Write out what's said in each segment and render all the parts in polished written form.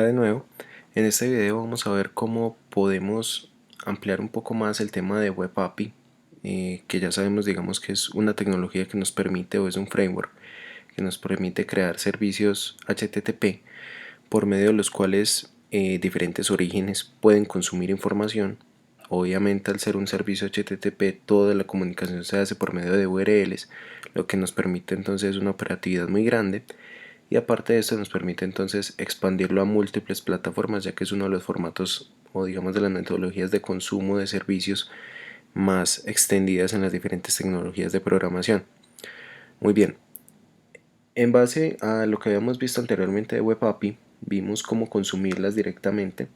de nuevo. En este video vamos a ver cómo podemos ampliar un poco más el tema de Web API, que ya sabemos, digamos, que es una tecnología que nos permite, o es un framework que nos permite crear servicios HTTP por medio de los cuales diferentes orígenes pueden consumir información. Obviamente, al ser un servicio HTTP, toda la comunicación se hace por medio de URLs, lo que nos permite entonces una operatividad muy grande. Y aparte de esto nos permite entonces expandirlo a múltiples plataformas, ya que es uno de los formatos, o digamos, de las metodologías de consumo de servicios más extendidas en las diferentes tecnologías de programación. Muy bien, en base a lo que habíamos visto anteriormente de Web API, vimos cómo consumirlas directamente.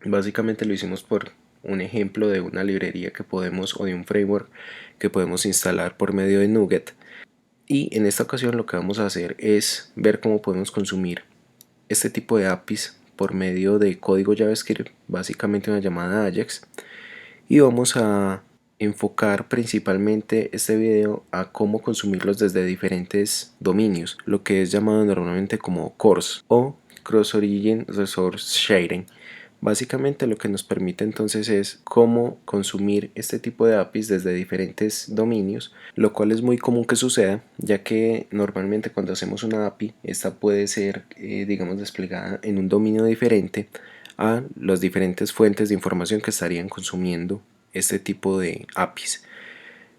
Básicamente lo hicimos por un ejemplo de una librería que podemos, o de un framework que podemos instalar por medio de NuGet. Y en esta ocasión lo que vamos a hacer es ver cómo podemos consumir este tipo de APIs por medio de código JavaScript, básicamente una llamada AJAX, y vamos a enfocar principalmente este video a cómo consumirlos desde diferentes dominios, lo que es llamado normalmente como CORS o Cross Origin Resource Sharing. Básicamente lo que nos permite entonces es cómo consumir este tipo de APIs desde diferentes dominios, lo cual es muy común que suceda, ya que normalmente cuando hacemos una API, esta puede ser, digamos, desplegada en un dominio diferente a las diferentes fuentes de información que estarían consumiendo este tipo de APIs.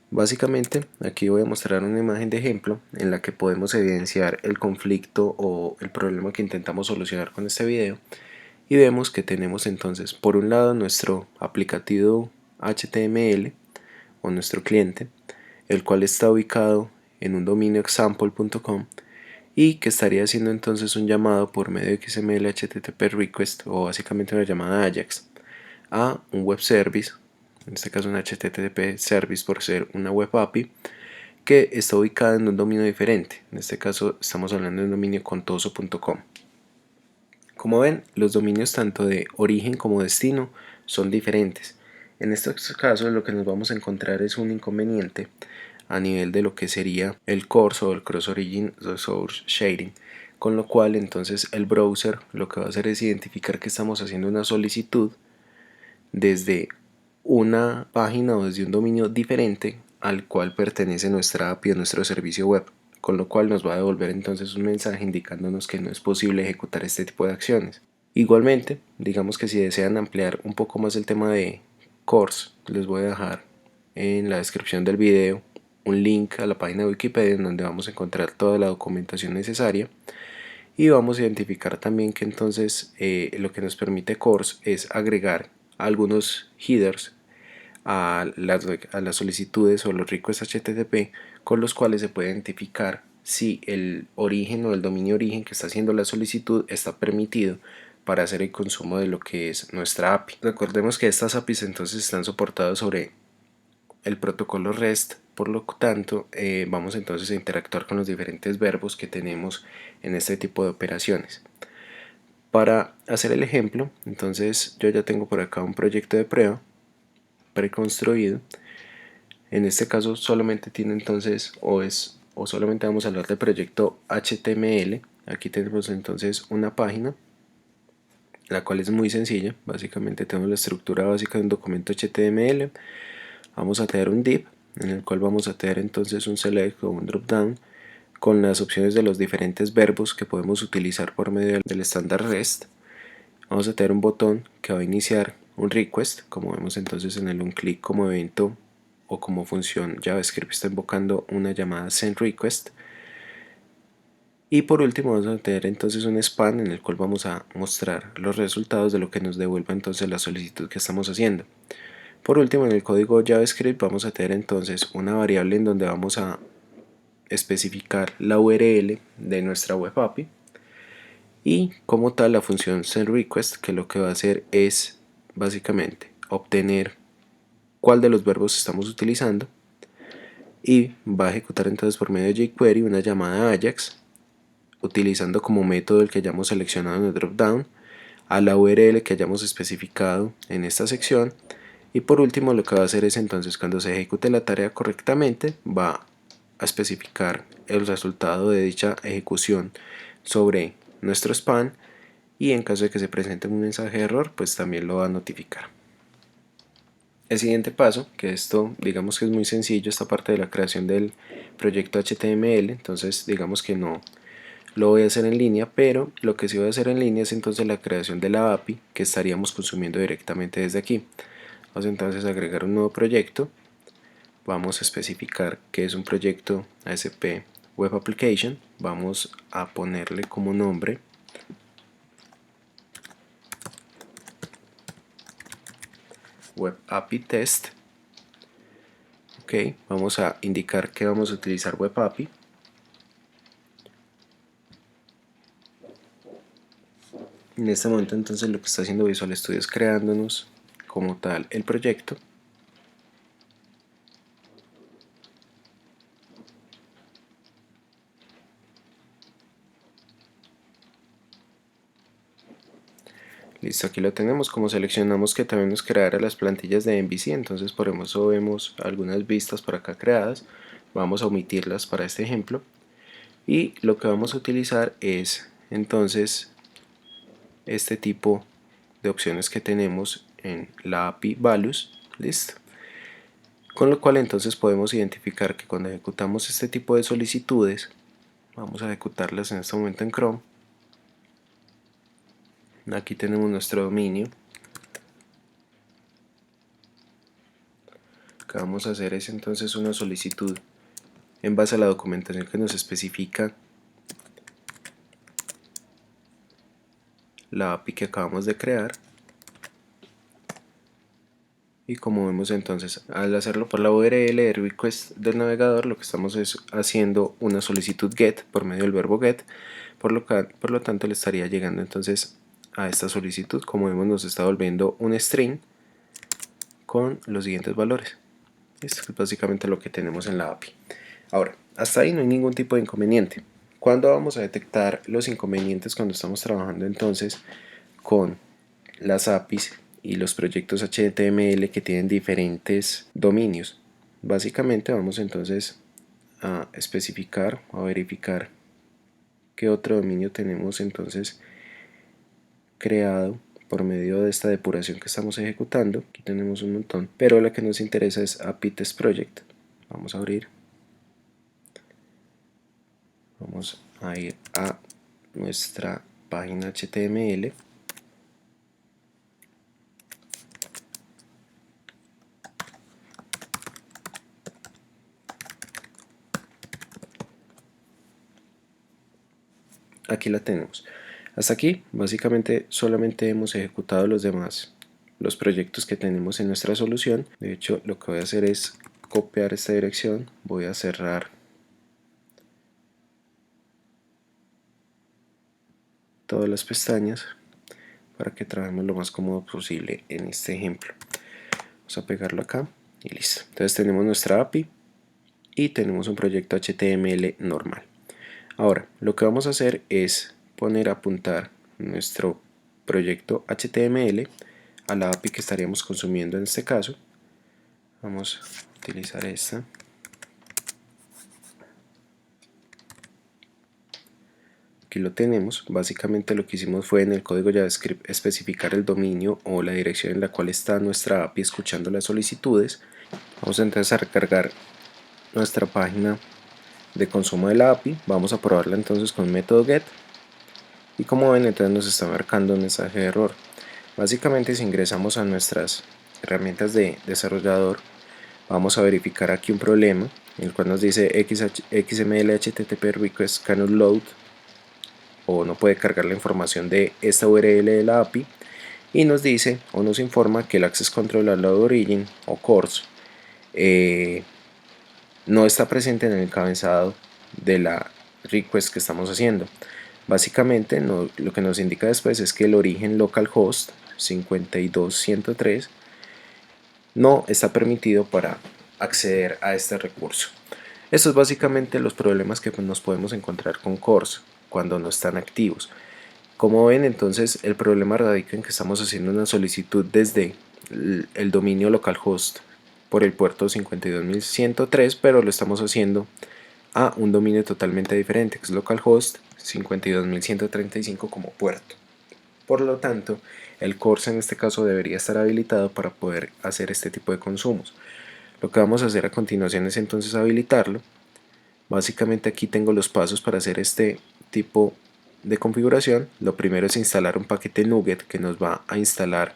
Básicamente aquí voy a mostrar una imagen de ejemplo en la que podemos evidenciar el conflicto o el problema que intentamos solucionar con este video. Y vemos que tenemos entonces por un lado nuestro aplicativo HTML o nuestro cliente, el cual está ubicado en un dominio example.com y que estaría haciendo entonces un llamado por medio de XML HTTP request, o básicamente una llamada AJAX, a un web service, en este caso un HTTP service por ser una web API, que está ubicada en un dominio diferente. En este caso estamos hablando de un dominio contoso.com. Como ven, los dominios tanto de origen como destino son diferentes. En estos casos lo que nos vamos a encontrar es un inconveniente a nivel de lo que sería el CORS o el Cross Origin Resource Sharing, con lo cual entonces el browser lo que va a hacer es identificar que estamos haciendo una solicitud desde una página o desde un dominio diferente al cual pertenece nuestra API o nuestro servicio web, con lo cual nos va a devolver entonces un mensaje indicándonos que no es posible ejecutar este tipo de acciones. Igualmente, digamos que si desean ampliar un poco más el tema de CORS, les voy a dejar en la descripción del video un link a la página de Wikipedia en donde vamos a encontrar toda la documentación necesaria, y vamos a identificar también que entonces lo que nos permite CORS es agregar algunos headers a las solicitudes o los requests HTTP, con los cuales se puede identificar si el origen o el dominio origen que está haciendo la solicitud está permitido para hacer el consumo de lo que es nuestra API. Recordemos que estas APIs entonces están soportadas sobre el protocolo REST, por lo tanto vamos entonces a interactuar con los diferentes verbos que tenemos en este tipo de operaciones. Para hacer el ejemplo, entonces yo ya tengo por acá un proyecto de prueba preconstruido. En este caso solamente tiene entonces o solamente vamos a hablar del proyecto HTML. Aquí tenemos entonces una página, la cual es muy sencilla. Básicamente tenemos la estructura básica de un documento HTML. Vamos a tener un div en el cual vamos a tener entonces un select o un drop down con las opciones de los diferentes verbos que podemos utilizar por medio del estándar REST. Vamos a tener un botón que va a iniciar un request, como vemos entonces en el onClick como evento o como función JavaScript está invocando una llamada sendRequest. Y por último vamos a tener entonces un span en el cual vamos a mostrar los resultados de lo que nos devuelva entonces la solicitud que estamos haciendo. Por último, en el código JavaScript vamos a tener entonces una variable en donde vamos a especificar la URL de nuestra web API, y como tal la función sendRequest, que lo que va a hacer es básicamente obtener cuál de los verbos estamos utilizando, y va a ejecutar entonces por medio de jQuery una llamada AJAX utilizando como método el que hayamos seleccionado en el dropdown a la URL que hayamos especificado en esta sección. Y por último lo que va a hacer es entonces, cuando se ejecute la tarea correctamente, va a especificar el resultado de dicha ejecución sobre nuestro span, y en caso de que se presente un mensaje de error, pues también lo va a notificar. El siguiente paso, que esto digamos que es muy sencillo, esta parte de la creación del proyecto HTML, entonces digamos que no lo voy a hacer en línea, pero lo que sí voy a hacer en línea es entonces la creación de la API que estaríamos consumiendo directamente desde aquí. Vamos entonces a agregar un nuevo proyecto, vamos a especificar que es un proyecto ASP Web Application, vamos a ponerle como nombre Web API Test. Ok, vamos a indicar que vamos a utilizar Web API. En este momento entonces lo que está haciendo Visual Studio es creándonos como tal el proyecto. Listo, aquí lo tenemos. Como seleccionamos que también nos creara las plantillas de MVC, entonces por eso vemos algunas vistas por acá creadas. Vamos a omitirlas para este ejemplo. Y lo que vamos a utilizar es entonces este tipo de opciones que tenemos en la API Values. Listo. Con lo cual entonces podemos identificar que cuando ejecutamos este tipo de solicitudes, vamos a ejecutarlas en este momento en Chrome. Aquí tenemos nuestro dominio. Lo que vamos a hacer es entonces una solicitud en base a la documentación que nos especifica la API que acabamos de crear. Y como vemos entonces, al hacerlo por la URL de request del navegador, lo que estamos es haciendo una solicitud GET por medio del verbo GET, por lo tanto le estaría llegando entonces a esta solicitud. Como vemos, nos está volviendo un string con los siguientes valores. Esto es básicamente lo que tenemos en la API. Ahora, hasta ahí no hay ningún tipo de inconveniente. ¿Cuándo vamos a detectar los inconvenientes cuando estamos trabajando entonces con las APIs y los proyectos HTML que tienen diferentes dominios? Básicamente vamos entonces a especificar o a verificar qué otro dominio tenemos entonces creado por medio de esta depuración que estamos ejecutando. Aquí tenemos un montón, pero la que nos interesa es API Test Project. Vamos a abrir. Vamos a ir a nuestra página HTML. Aquí la tenemos. Hasta aquí básicamente solamente hemos ejecutado los proyectos que tenemos en nuestra solución. De hecho, lo que voy a hacer es copiar esta dirección, voy a cerrar todas las pestañas para que trabajemos lo más cómodo posible en este ejemplo. Vamos a pegarlo acá y listo. Entonces tenemos nuestra API y tenemos un proyecto HTML normal. Ahora, lo que vamos a hacer es apuntar nuestro proyecto HTML a la API que estaríamos consumiendo en este caso. Vamos a utilizar esta. Aquí lo tenemos. Básicamente lo que hicimos fue en el código JavaScript especificar el dominio o la dirección en la cual está nuestra API escuchando las solicitudes. Vamos entonces a recargar nuestra página de consumo de la API. Vamos a probarla entonces con el método get. Y como ven, entonces nos está marcando un mensaje de error. Básicamente, si ingresamos a nuestras herramientas de desarrollador, vamos a verificar aquí un problema en el cual nos dice XML HTTP request cannot load, o no puede cargar la información de esta URL de la API, y nos dice o nos informa que el access control allowed origin o CORS no está presente en el encabezado de la request que estamos haciendo. Básicamente lo que nos indica después es que el origen localhost 52103 no está permitido para acceder a este recurso. Estos es básicamente los problemas que nos podemos encontrar con CORS cuando no están activos. Como ven, entonces el problema radica en que estamos haciendo una solicitud desde el dominio localhost por el puerto 52103, pero lo estamos haciendo a un dominio totalmente diferente, que es localhost 52135 como puerto. Por lo tanto, el course en este caso debería estar habilitado para poder hacer este tipo de consumos. Lo que vamos a hacer a continuación es entonces habilitarlo. Básicamente aquí tengo los pasos para hacer este tipo de configuración. Lo primero es instalar un paquete NuGet que nos va a instalar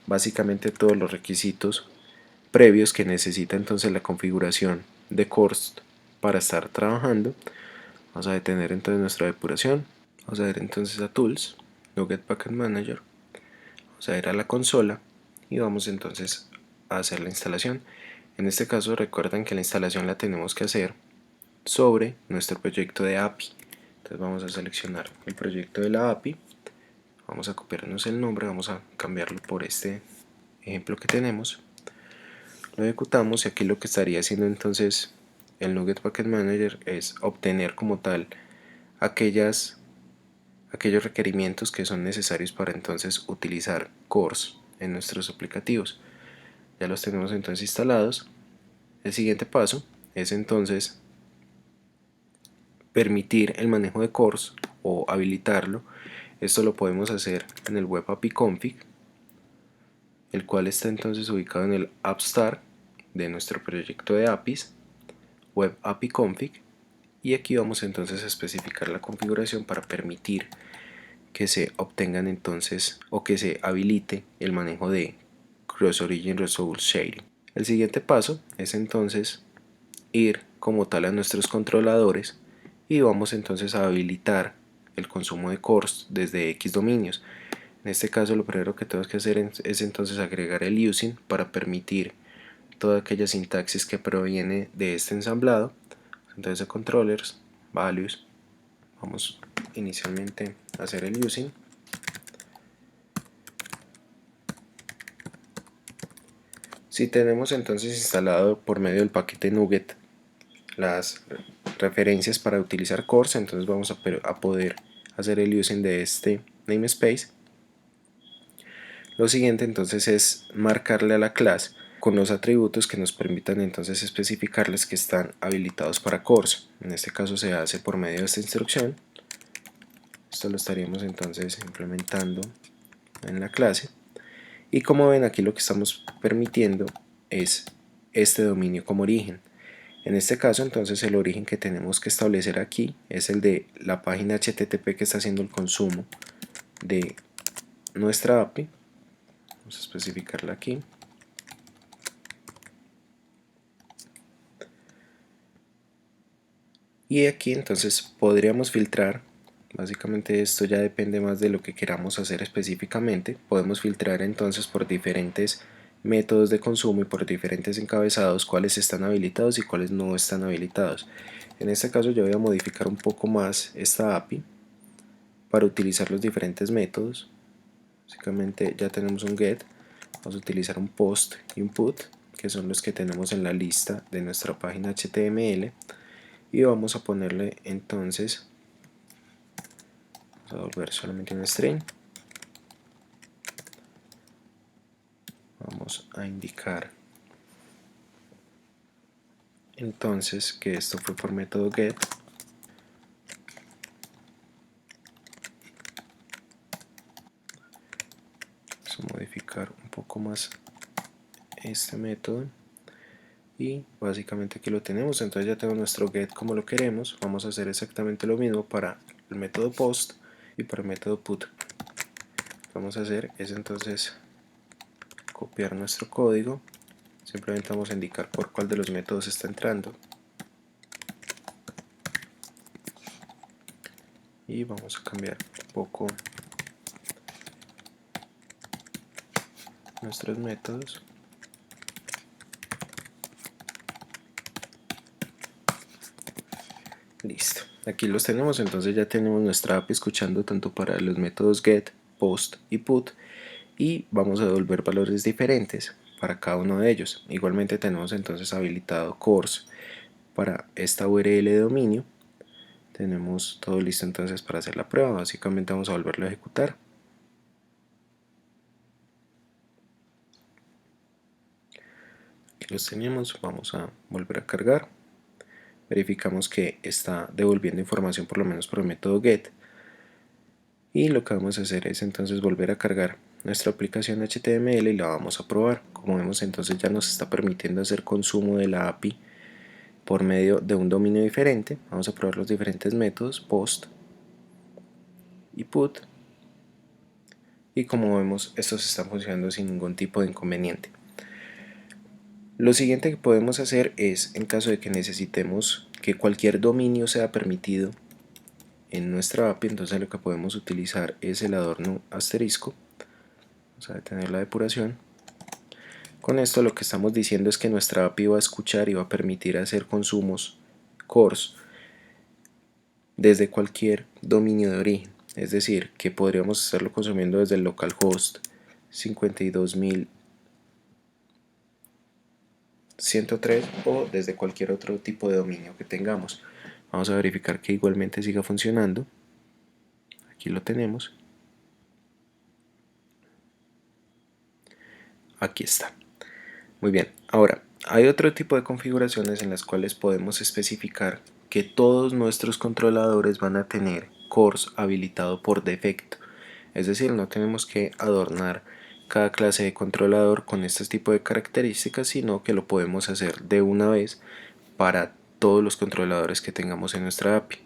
básicamente todos los requisitos previos que necesita entonces la configuración de course para estar trabajando. Vamos a detener entonces nuestra depuración. Vamos a ir entonces a Tools, NuGet Package Manager. Vamos a ir a la consola y vamos entonces a hacer la instalación. En este caso recuerden que la instalación la tenemos que hacer sobre nuestro proyecto de API. Entonces vamos a seleccionar el proyecto de la API, vamos a copiarnos el nombre, vamos a cambiarlo por este ejemplo que tenemos, lo ejecutamos y aquí lo que estaría haciendo entonces el NuGet Package Manager es obtener como tal aquellos requerimientos que son necesarios para entonces utilizar CORS en nuestros aplicativos. Ya los tenemos entonces instalados. El siguiente paso es entonces permitir el manejo de CORS o habilitarlo. Esto lo podemos hacer en el Web API Config, el cual está entonces ubicado en el App Start de nuestro proyecto de APIs, Web API Config, y aquí vamos entonces a especificar la configuración para permitir que se obtengan entonces o que se habilite el manejo de Cross Origin Resource Sharing. El siguiente paso es entonces ir como tal a nuestros controladores y vamos entonces a habilitar el consumo de cores desde X dominios. En este caso lo primero que tenemos que hacer es entonces agregar el using para permitir toda aquella sintaxis que proviene de este ensamblado. Entonces a controllers, values, vamos inicialmente a hacer el using. Si tenemos entonces instalado por medio del paquete NuGet las referencias para utilizar cores, entonces vamos a poder hacer el using de este namespace. Lo siguiente entonces es marcarle a la clase con los atributos que nos permitan entonces especificarles que están habilitados para cores. En este caso se hace por medio de esta instrucción. Esto lo estaríamos entonces implementando en la clase. Y como ven, aquí lo que estamos permitiendo es este dominio como origen. En este caso entonces el origen que tenemos que establecer aquí es el de la página HTTP que está haciendo el consumo de nuestra API. Vamos a especificarla aquí. Y aquí entonces podríamos filtrar. Básicamente esto ya depende más de lo que queramos hacer específicamente. Podemos filtrar entonces por diferentes métodos de consumo y por diferentes encabezados cuáles están habilitados y cuáles no están habilitados. En este caso yo voy a modificar un poco más esta API para utilizar los diferentes métodos. Básicamente ya tenemos un get, vamos a utilizar un post y un put, que son los que tenemos en la lista de nuestra página HTML, y vamos a ponerle entonces, vamos a volver solamente un string, vamos a indicar entonces que esto fue por método get. Vamos a modificar un poco más este método y básicamente aquí lo tenemos. Entonces ya tengo nuestro get como lo queremos. Vamos a hacer exactamente lo mismo para el método post y para el método put. Lo que vamos a hacer es entonces copiar nuestro código. Simplemente vamos a indicar por cuál de los métodos está entrando y vamos a cambiar un poco nuestros métodos. Listo, aquí los tenemos. Entonces ya tenemos nuestra API escuchando tanto para los métodos get, post y put, y vamos a devolver valores diferentes para cada uno de ellos. Igualmente tenemos entonces habilitado cores para esta URL de dominio. Tenemos todo listo entonces para hacer la prueba. Básicamente vamos a volverlo a ejecutar. Aquí los tenemos, vamos a volver a cargar. Verificamos que está devolviendo información por lo menos por el método get. y lo que vamos a hacer es entonces volver a cargar nuestra aplicación HTML y la vamos a probar. Como vemos, entonces ya nos está permitiendo hacer consumo de la API por medio de un dominio diferente. Vamos a probar los diferentes métodos, post y put, y como vemos estos están funcionando sin ningún tipo de inconveniente. Lo siguiente que podemos hacer es, en caso de que necesitemos que cualquier dominio sea permitido en nuestra API, entonces lo que podemos utilizar es el adorno asterisco. Vamos a detener la depuración. Con esto lo que estamos diciendo es que nuestra API va a escuchar y va a permitir hacer consumos CORS desde cualquier dominio de origen. Es decir, que podríamos estarlo consumiendo desde el localhost 52.103 o desde cualquier otro tipo de dominio que tengamos. Vamos a verificar que igualmente siga funcionando. Aquí lo tenemos. Aquí está. Muy bien, ahora hay otro tipo de configuraciones en las cuales podemos especificar que todos nuestros controladores van a tener CORS habilitado por defecto. Es decir, no tenemos que adornar cada clase de controlador con este tipo de características, sino que lo podemos hacer de una vez para todos los controladores que tengamos en nuestra API.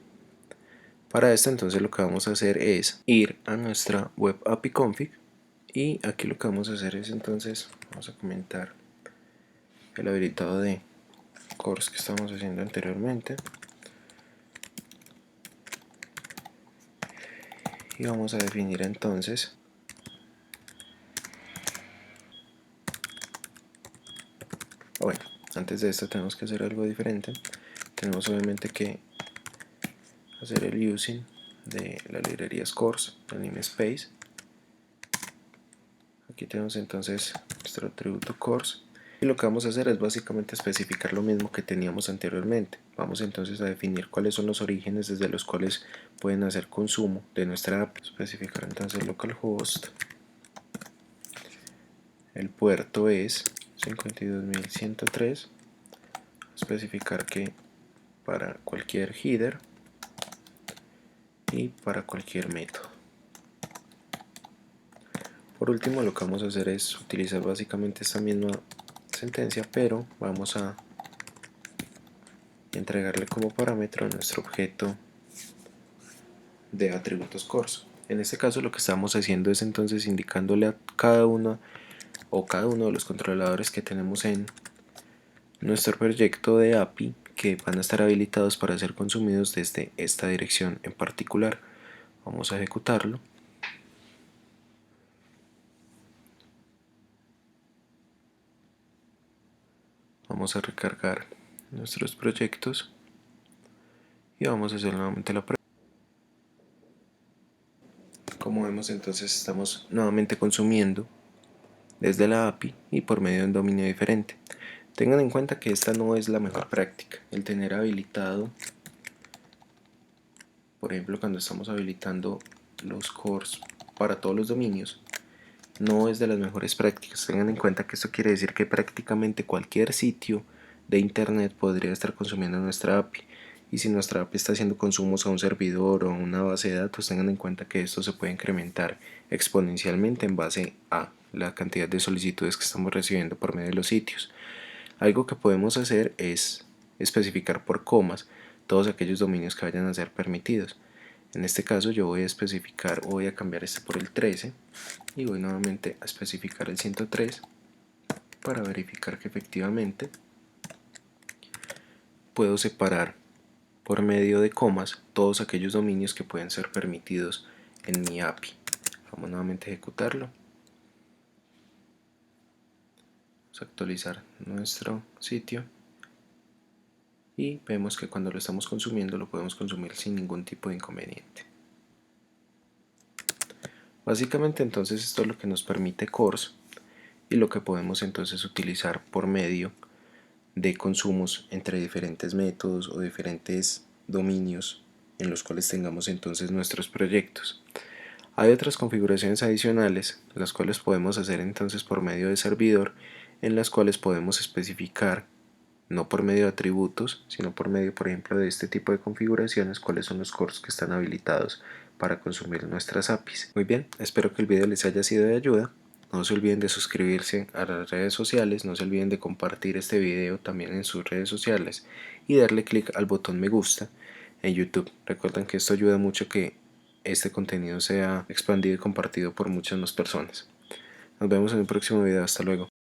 Para esto entonces lo que vamos a hacer es ir a nuestra web API config y aquí lo que vamos a hacer es entonces, vamos a comentar el habilitado de CORS que estamos haciendo anteriormente y vamos a definir entonces bueno, antes de esto tenemos que hacer algo diferente. Tenemos obviamente que hacer el using de la librería CORS, el namespace. Aquí tenemos entonces nuestro atributo CORS y lo que vamos a hacer es básicamente especificar lo mismo que teníamos anteriormente. Vamos entonces a definir cuáles son los orígenes desde los cuales pueden hacer consumo de nuestra app. Especificar entonces localhost, el puerto es 52.103, especificar que para cualquier header y para cualquier método. Por último, lo que vamos a hacer es utilizar básicamente esta misma sentencia, pero vamos a entregarle como parámetro a nuestro objeto de atributos CORS. En este caso lo que estamos haciendo es entonces indicándole a cada uno de los controladores que tenemos en nuestro proyecto de API que van a estar habilitados para ser consumidos desde esta dirección en particular. Vamos a ejecutarlo. Vamos a recargar nuestros proyectos y vamos a hacer nuevamente la prueba. Como vemos, entonces estamos nuevamente consumiendo desde la API y por medio de un dominio diferente. Tengan en cuenta que esta no es la mejor práctica. El tener habilitado, por ejemplo, cuando estamos habilitando los cores para todos los dominios, no es de las mejores prácticas. Tengan en cuenta que esto quiere decir que prácticamente cualquier sitio de internet podría estar consumiendo nuestra API. Y si nuestra API está haciendo consumos a un servidor o a una base de datos, tengan en cuenta que esto se puede incrementar exponencialmente en base a la cantidad de solicitudes que estamos recibiendo por medio de los sitios. Algo que podemos hacer es especificar por comas todos aquellos dominios que vayan a ser permitidos. En este caso yo voy a especificar o voy a cambiar este por el 13 y voy nuevamente a especificar el 103 para verificar que efectivamente puedo separar por medio de comas todos aquellos dominios que pueden ser permitidos en mi API. Vamos nuevamente a ejecutarlo. Vamos a actualizar nuestro sitio y vemos que cuando lo estamos consumiendo lo podemos consumir sin ningún tipo de inconveniente. Básicamente entonces esto es lo que nos permite CORS y lo que podemos entonces utilizar por medio de consumos entre diferentes métodos o diferentes dominios en los cuales tengamos entonces nuestros proyectos. Hay otras configuraciones adicionales, las cuales podemos hacer entonces por medio de servidor, en las cuales podemos especificar, no por medio de atributos, sino por medio, por ejemplo, de este tipo de configuraciones, cuáles son los cores que están habilitados para consumir nuestras APIs. Muy bien, espero que el video les haya sido de ayuda. No se olviden de suscribirse a las redes sociales, no se olviden de compartir este video también en sus redes sociales y darle clic al botón me gusta en YouTube. Recuerden que esto ayuda mucho a que este contenido sea expandido y compartido por muchas más personas. Nos vemos en el próximo video, hasta luego.